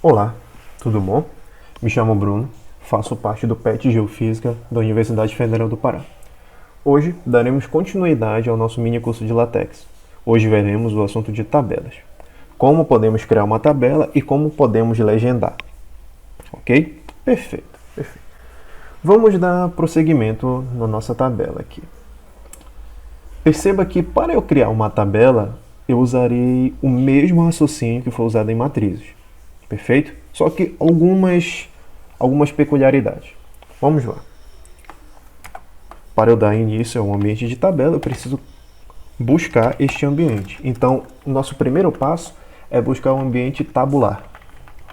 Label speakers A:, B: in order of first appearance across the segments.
A: Olá, tudo bom? Me chamo Bruno, faço parte do PET Geofísica da Universidade Federal do Pará. Hoje daremos continuidade ao nosso mini curso de LaTeX. Hoje veremos o assunto de tabelas. Como podemos criar uma tabela e como podemos legendar. Ok? Perfeito, perfeito. Vamos dar prosseguimento na nossa tabela aqui. Perceba que para eu criar uma tabela, eu usarei o mesmo raciocínio que foi usado em matrizes. Perfeito? Só que algumas peculiaridades. Vamos lá. Para eu dar início a um ambiente de tabela, eu preciso buscar este ambiente. Então, o nosso primeiro passo é buscar um ambiente tabular.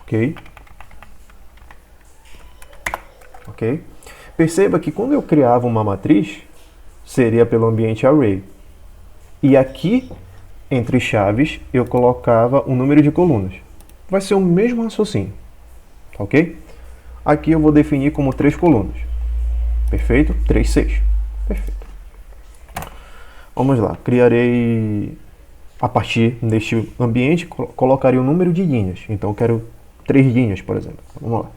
A: Ok? Ok? Perceba que quando eu criava uma matriz, seria pelo ambiente array. E aqui, entre chaves, eu colocava um número de colunas. Vai ser o mesmo raciocínio. Ok? Aqui eu vou definir como 3 colunas. Perfeito? 3, 6. Perfeito. Vamos lá. Criarei, a partir deste ambiente, colocarei o número de linhas. Então eu quero 3 linhas, por exemplo. Vamos lá.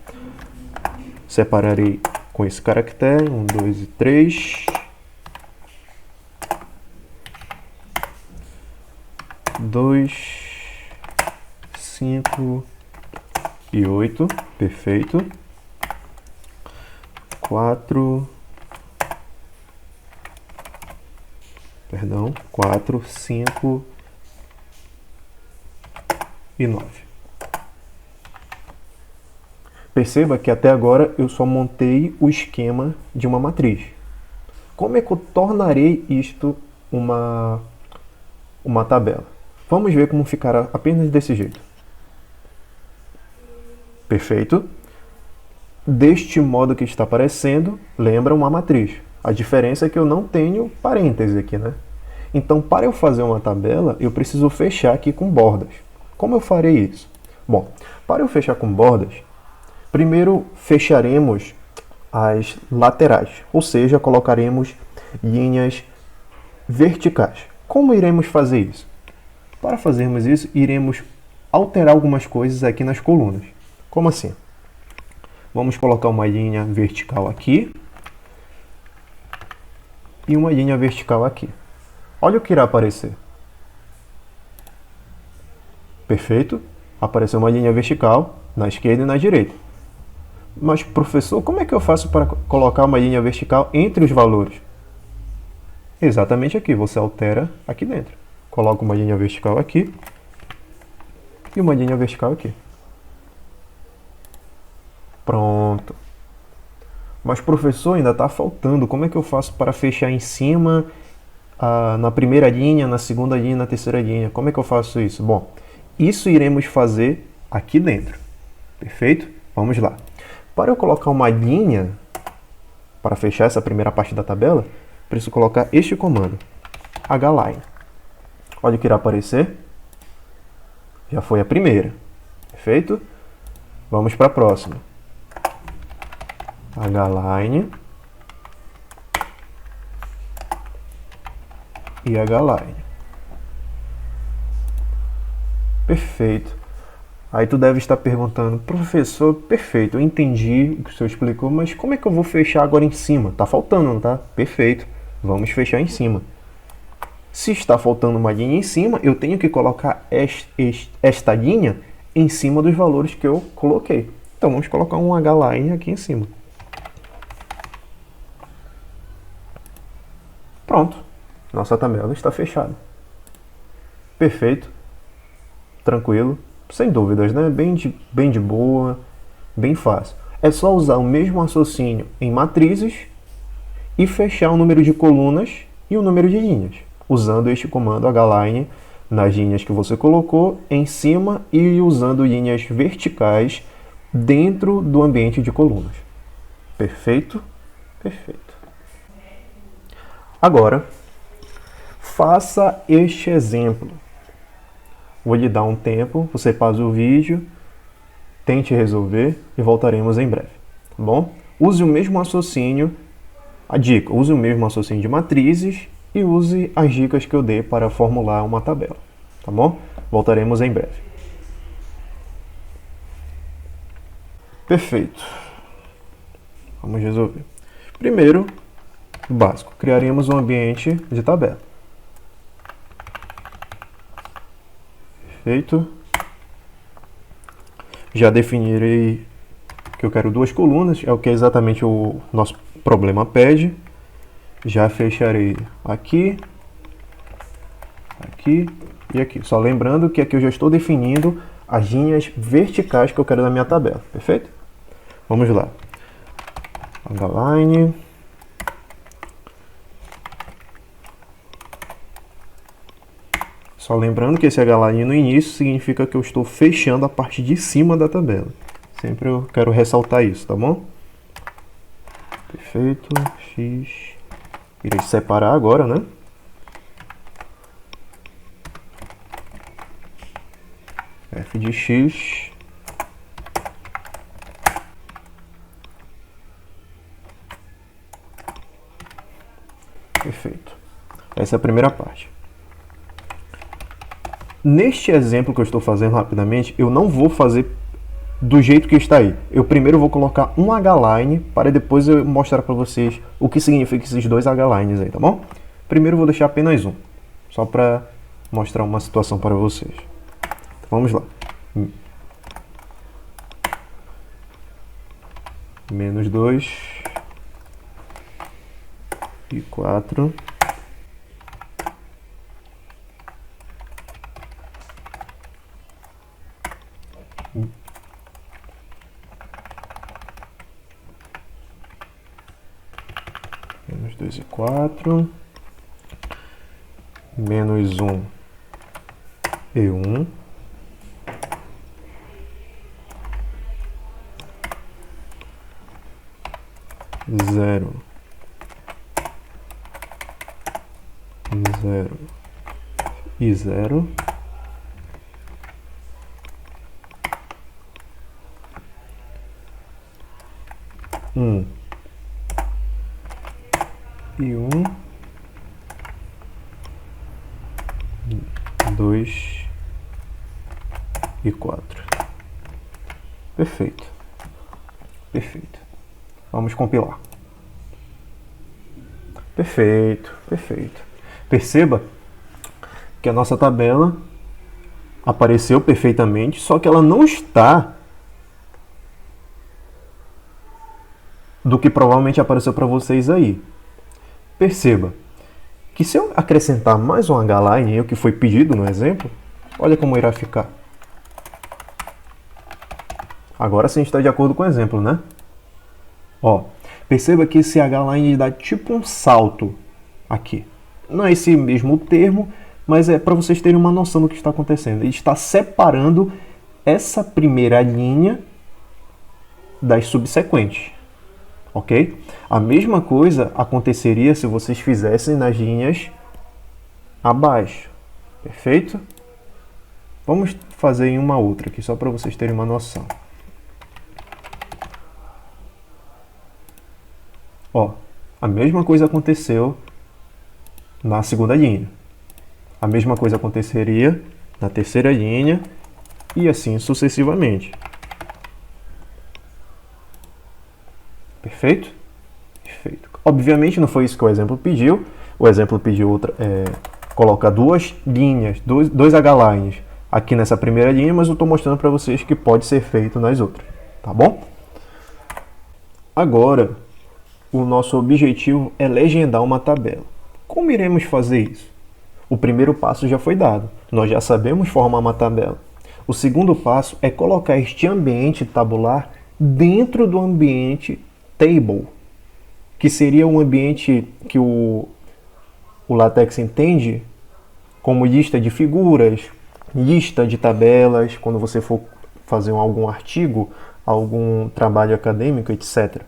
A: Separarei com esse caractere. 1, 2 e 3. 2, 5 e 8. Perfeito. 4, 5 e 9. Perceba que até agora eu só montei o esquema de uma matriz. Como é que eu tornarei isto uma tabela? Vamos ver como ficará apenas desse jeito. Perfeito? Deste modo que está aparecendo, lembra uma matriz. A diferença é que eu não tenho parênteses aqui, né? Então, para eu fazer uma tabela, eu preciso fechar aqui com bordas. Como eu farei isso? Bom, para eu fechar com bordas, primeiro fecharemos as laterais, ou seja, colocaremos linhas verticais. Como iremos fazer isso? Para fazermos isso, iremos alterar algumas coisas aqui nas colunas. Como assim? Vamos colocar uma linha vertical aqui e uma linha vertical aqui. Olha o que irá aparecer. Perfeito? Apareceu uma linha vertical na esquerda e na direita. Mas, professor, como é que eu faço para colocar uma linha vertical entre os valores? Exatamente aqui, você altera aqui dentro. Coloca uma linha vertical aqui e uma linha vertical aqui. Pronto. Mas, professor, ainda está faltando. Como é que eu faço para fechar em cima, na primeira linha, na segunda linha, na terceira linha? Como é que eu faço isso? Bom, isso iremos fazer aqui dentro. Perfeito? Vamos lá. Para eu colocar uma linha, para fechar essa primeira parte da tabela, preciso colocar este comando, hline. Olha o que irá aparecer. Já foi a primeira. Perfeito? Vamos para a próxima. Hline e hline. Perfeito. Aí tu deve estar perguntando, professor, perfeito, eu entendi o que o senhor explicou, mas como é que eu vou fechar agora em cima? Tá faltando, não tá? Perfeito. Vamos fechar em cima. Se está faltando uma linha em cima, eu tenho que colocar esta linha em cima dos valores que eu coloquei. Então vamos colocar um hline aqui em cima. Pronto, nossa tabela está fechada. Perfeito, tranquilo, sem dúvidas, né? Bem de boa, bem fácil. É só usar o mesmo raciocínio em matrizes e fechar o número de colunas e o número de linhas, usando este comando hline nas linhas que você colocou em cima e usando linhas verticais dentro do ambiente de colunas. Perfeito? Perfeito. Agora, faça este exemplo. Vou lhe dar um tempo, você pausa o vídeo, tente resolver e voltaremos em breve, tá bom? Use o mesmo raciocínio, a dica, use o mesmo raciocínio de matrizes e use as dicas que eu dei para formular uma tabela, tá bom? Voltaremos em breve. Perfeito. Vamos resolver. Primeiro, básico, criaríamos um ambiente de tabela. Perfeito. Já definirei que eu quero duas colunas, é o que exatamente o nosso problema pede. Já fecharei aqui, aqui e aqui. Só lembrando que aqui eu já estou definindo as linhas verticais que eu quero na minha tabela, perfeito? Vamos lá. Underline. Só lembrando que esse H-line no início significa que eu estou fechando a parte de cima da tabela. Sempre eu quero ressaltar isso, tá bom? Perfeito. X. Irei separar agora, né? F de X. Perfeito. Essa é a primeira parte. Neste exemplo que eu estou fazendo rapidamente, eu não vou fazer do jeito que está aí. Eu primeiro vou colocar um H-line para depois eu mostrar para vocês o que significa esses dois H-lines aí, tá bom? Primeiro eu vou deixar apenas um, só para mostrar uma situação para vocês. Então, vamos lá. Menos 2 e 4. Menos 2 e 4. Menos 1 e 1. Zero. 0 e 0. Um e 1. 2 e 4. Perfeito. Perfeito. Vamos compilar. Perfeito, perfeito. Perceba que a nossa tabela apareceu perfeitamente, só que ela não está do que provavelmente apareceu para vocês aí. Perceba que se eu acrescentar mais um H-line, o que foi pedido no exemplo, olha como irá ficar. Agora sim está de acordo com o exemplo, né? Ó, perceba que esse H-line dá tipo um salto aqui. Não é esse mesmo termo, mas é para vocês terem uma noção do que está acontecendo. Ele está separando essa primeira linha das subsequentes. Ok? A mesma coisa aconteceria se vocês fizessem nas linhas abaixo. Perfeito? Vamos fazer em uma outra aqui, só para vocês terem uma noção. Ó, a mesma coisa aconteceu na segunda linha. A mesma coisa aconteceria na terceira linha e assim sucessivamente. Perfeito? Perfeito. Obviamente não foi isso que o exemplo pediu. O exemplo pediu colocar duas linhas, dois H-lines aqui nessa primeira linha, mas eu estou mostrando para vocês que pode ser feito nas outras. Tá bom? Agora, o nosso objetivo é legendar uma tabela. Como iremos fazer isso? O primeiro passo já foi dado. Nós já sabemos formar uma tabela. O segundo passo é colocar este ambiente tabular dentro do ambiente table, que seria um ambiente que o LaTeX entende como lista de figuras, lista de tabelas, quando você for fazer algum artigo, algum trabalho acadêmico, etc.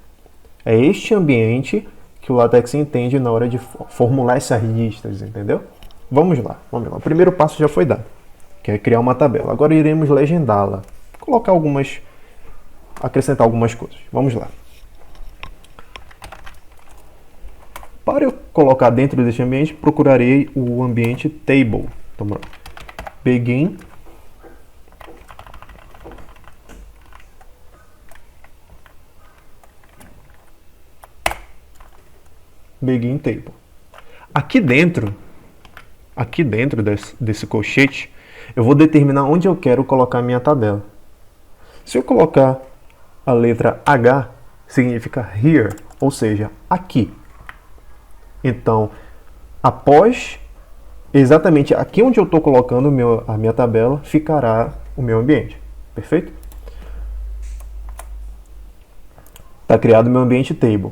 A: É este ambiente que o LaTeX entende na hora de formular essas listas, entendeu? Vamos lá, vamos lá. O primeiro passo já foi dado, que é criar uma tabela. Agora iremos legendá-la, acrescentar algumas coisas. Vamos lá. Para eu colocar dentro deste ambiente, procurarei o ambiente table. Então, begin begin table. Aqui dentro desse colchete, eu vou determinar onde eu quero colocar a minha tabela. Se eu colocar a letra H, significa here, ou seja, aqui. Então, após exatamente aqui onde eu estou colocando a minha tabela, ficará o meu ambiente. Perfeito? Está criado o meu ambiente table.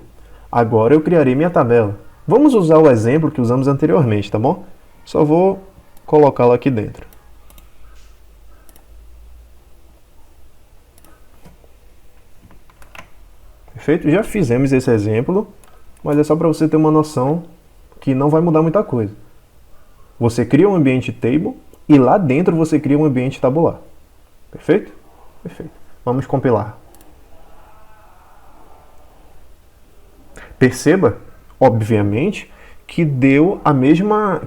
A: Agora eu criarei minha tabela. Vamos usar o exemplo que usamos anteriormente, tá bom? Só vou colocá-lo aqui dentro. Perfeito? Já fizemos esse exemplo, mas é só para você ter uma noção que não vai mudar muita coisa. Você cria um ambiente table e lá dentro você cria um ambiente tabular. Perfeito? Perfeito. Vamos compilar. Perceba, obviamente, que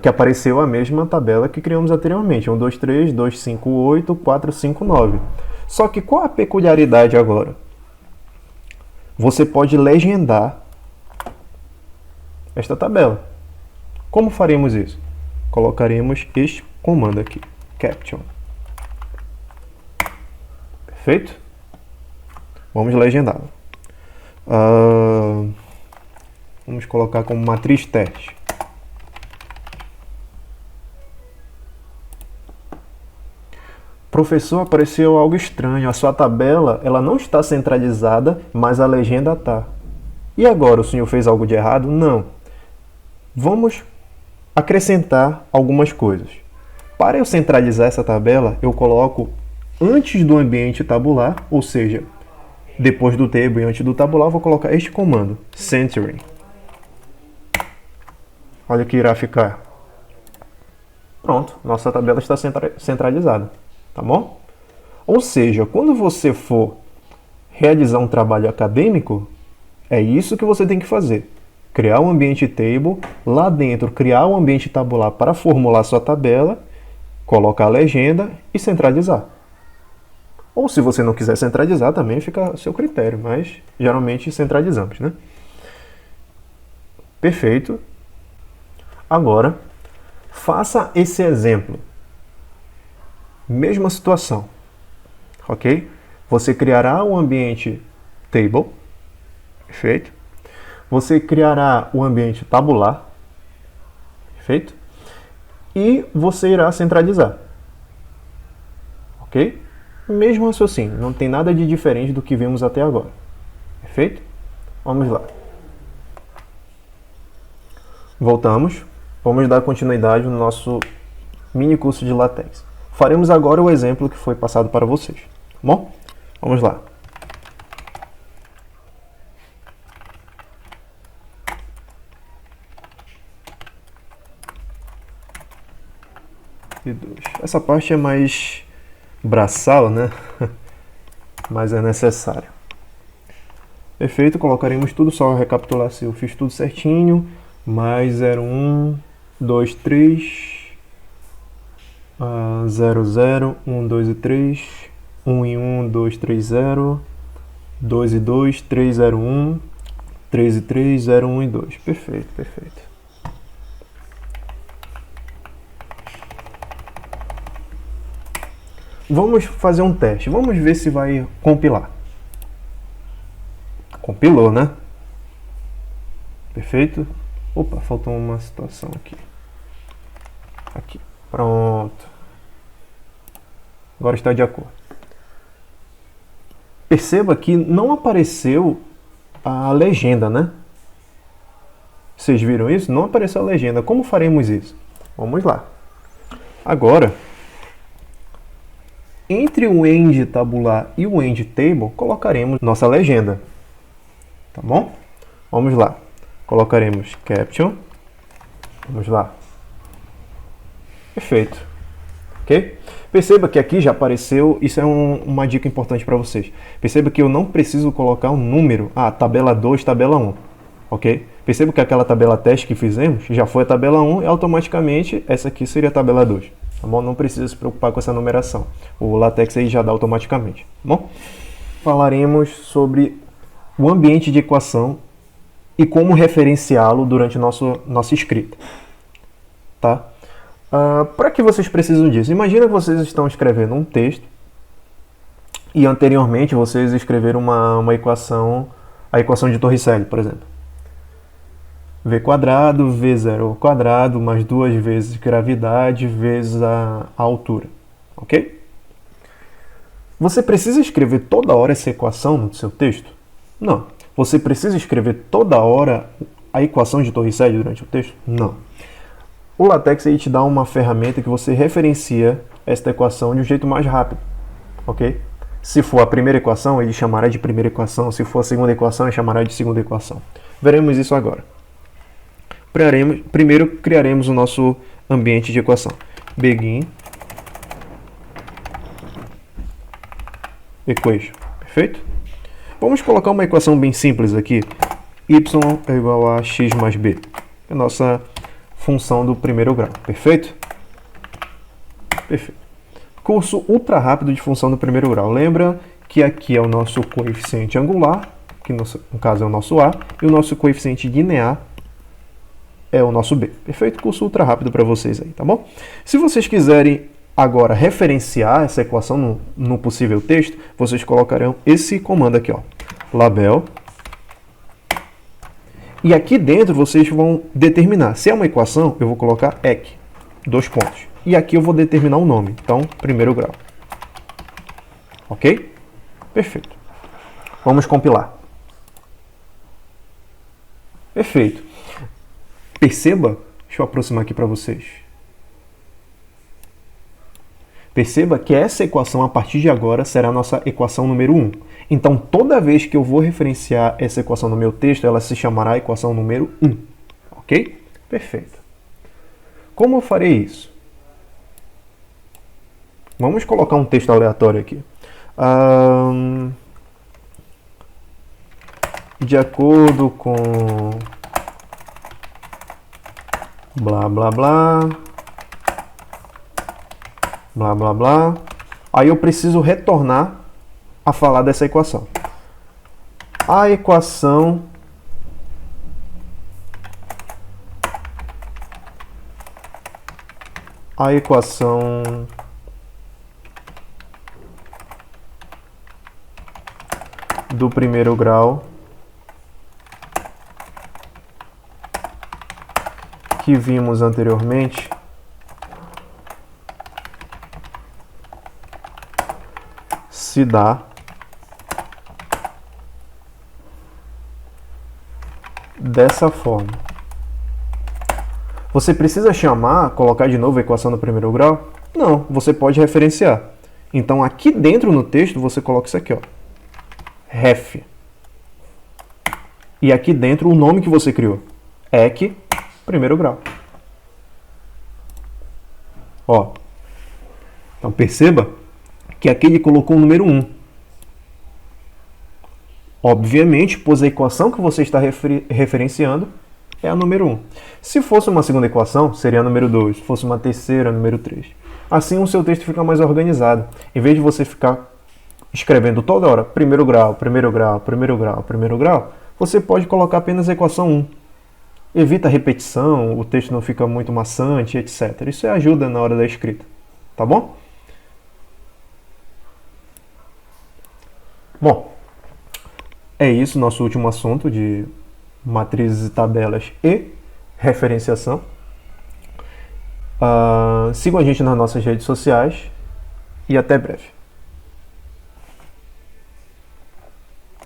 A: apareceu a mesma tabela que criamos anteriormente. 1, 2, 3, 2, 5, 8, 4, 5, 9. Só que qual a peculiaridade agora? Você pode legendar esta tabela. Como faremos isso? Colocaremos este comando aqui, caption. Perfeito? Vamos legendá-lo. Vamos colocar como matriz teste. Professor, apareceu algo estranho. A sua tabela ela não está centralizada, mas a legenda está. E agora, o senhor fez algo de errado? Não. Vamos acrescentar algumas coisas. Para eu centralizar essa tabela, eu coloco antes do ambiente tabular, ou seja, depois do table e antes do tabular, eu vou colocar este comando, centering. Olha o que irá ficar. Pronto, nossa tabela está centralizada, tá bom? Ou seja, quando você for realizar um trabalho acadêmico, é isso que você tem que fazer. Criar um ambiente table, lá dentro criar um ambiente tabular para formular sua tabela, colocar a legenda e centralizar. Ou se você não quiser centralizar, também fica a seu critério, mas geralmente centralizamos, né? Perfeito. Agora, faça esse exemplo. Mesma situação, ok? Você criará um ambiente table, perfeito? Você criará o ambiente tabular, perfeito? E você irá centralizar, ok? Mesmo raciocínio, não tem nada de diferente do que vimos até agora, perfeito? Vamos lá. Voltamos, vamos dar continuidade no nosso mini curso de LaTeX. Faremos agora o exemplo que foi passado para vocês, tá bom? Vamos lá. Essa parte é mais braçal, né? Mas é necessário. Perfeito, colocaremos tudo, só recapitular se eu fiz tudo certinho. Mais 01, 2, 3, 0, 0, 1, 2 e 3, 1 e 1, 2, 3, 0, 2 e 2, 3, 0, 1, 3 e 3, 0, 1 e 2. Perfeito, perfeito. Vamos fazer um teste. Vamos ver se vai compilar. Compilou, né? Perfeito. Opa, faltou uma situação aqui. Aqui. Pronto. Agora está de acordo. Perceba que não apareceu a legenda, né? Vocês viram isso? Não apareceu a legenda. Como faremos isso? Vamos lá. Agora, entre o end tabular e o end table, colocaremos nossa legenda. Tá bom? Vamos lá. Colocaremos caption. Vamos lá. Perfeito. Ok? Perceba que aqui já apareceu, isso é uma dica importante para vocês. Perceba que eu não preciso colocar um número, tabela 2, tabela 1. Ok? Perceba que aquela tabela teste que fizemos já foi a tabela 1 e automaticamente essa aqui seria a tabela 2. Tá bom? Não precisa se preocupar com essa numeração. O LaTeX aí já dá automaticamente. Tá bom? Falaremos sobre o ambiente de equação e como referenciá-lo durante nossa escrita. Tá? Para que vocês precisam disso? Imagina que vocês estão escrevendo um texto e anteriormente vocês escreveram uma equação, a equação de Torricelli, por exemplo. V quadrado, V0 ao quadrado, mais 2 vezes gravidade, vezes a altura. Ok? Você precisa escrever toda hora essa equação no seu texto? Não. Você precisa escrever toda hora a equação de Torricelli durante o texto? Não. O LaTeX aí te dá uma ferramenta que você referencia esta equação de um jeito mais rápido. Ok? Se for a primeira equação, ele chamará de primeira equação. Se for a segunda equação, ele chamará de segunda equação. Veremos isso agora. Primeiro criaremos o nosso ambiente de equação. Begin equation. Perfeito? Vamos colocar uma equação bem simples aqui. Y é igual a x mais b. É a nossa função do primeiro grau. Perfeito? Perfeito. Curso ultra rápido de função do primeiro grau. Lembra que aqui é o nosso coeficiente angular, que no caso é o nosso a, e o nosso coeficiente linear é o nosso b. Perfeito? Curso ultra rápido para vocês aí, tá bom? Se vocês quiserem agora referenciar essa equação no possível texto, vocês colocarão esse comando aqui, ó, label. E aqui dentro vocês vão determinar, se é uma equação, eu vou colocar EQ, 2 pontos. E aqui eu vou determinar o nome, então, primeiro grau. Ok? Perfeito. Vamos compilar. Perfeito. Perceba, deixa eu aproximar aqui para vocês. Perceba que essa equação, a partir de agora, será a nossa equação número 1. Então, toda vez que eu vou referenciar essa equação no meu texto, ela se chamará equação número 1. Ok? Perfeito. Como eu farei isso? Vamos colocar um texto aleatório aqui. De acordo com blá, blá, blá, blá, blá, blá. Aí eu preciso retornar a falar dessa equação. A equação do primeiro grau que vimos anteriormente se dá dessa forma. Você precisa colocar de novo a equação do primeiro grau? Não, você pode referenciar. Então aqui dentro no texto você coloca isso aqui, ó, ref. E aqui dentro o nome que você criou, EQ, primeiro grau. Ó. Então perceba que aqui ele colocou o número 1. Obviamente, pois a equação que você está referenciando é a número 1. Se fosse uma segunda equação, seria a número 2. Se fosse uma terceira, a número 3. Assim o seu texto fica mais organizado. Em vez de você ficar escrevendo toda hora primeiro grau, primeiro grau, primeiro grau, primeiro grau, você pode colocar apenas a equação 1. Evita a repetição, o texto não fica muito maçante, etc. Isso ajuda na hora da escrita. Tá bom? Bom, é isso, nosso último assunto de matrizes e tabelas e referenciação. Sigam a gente nas nossas redes sociais e até breve.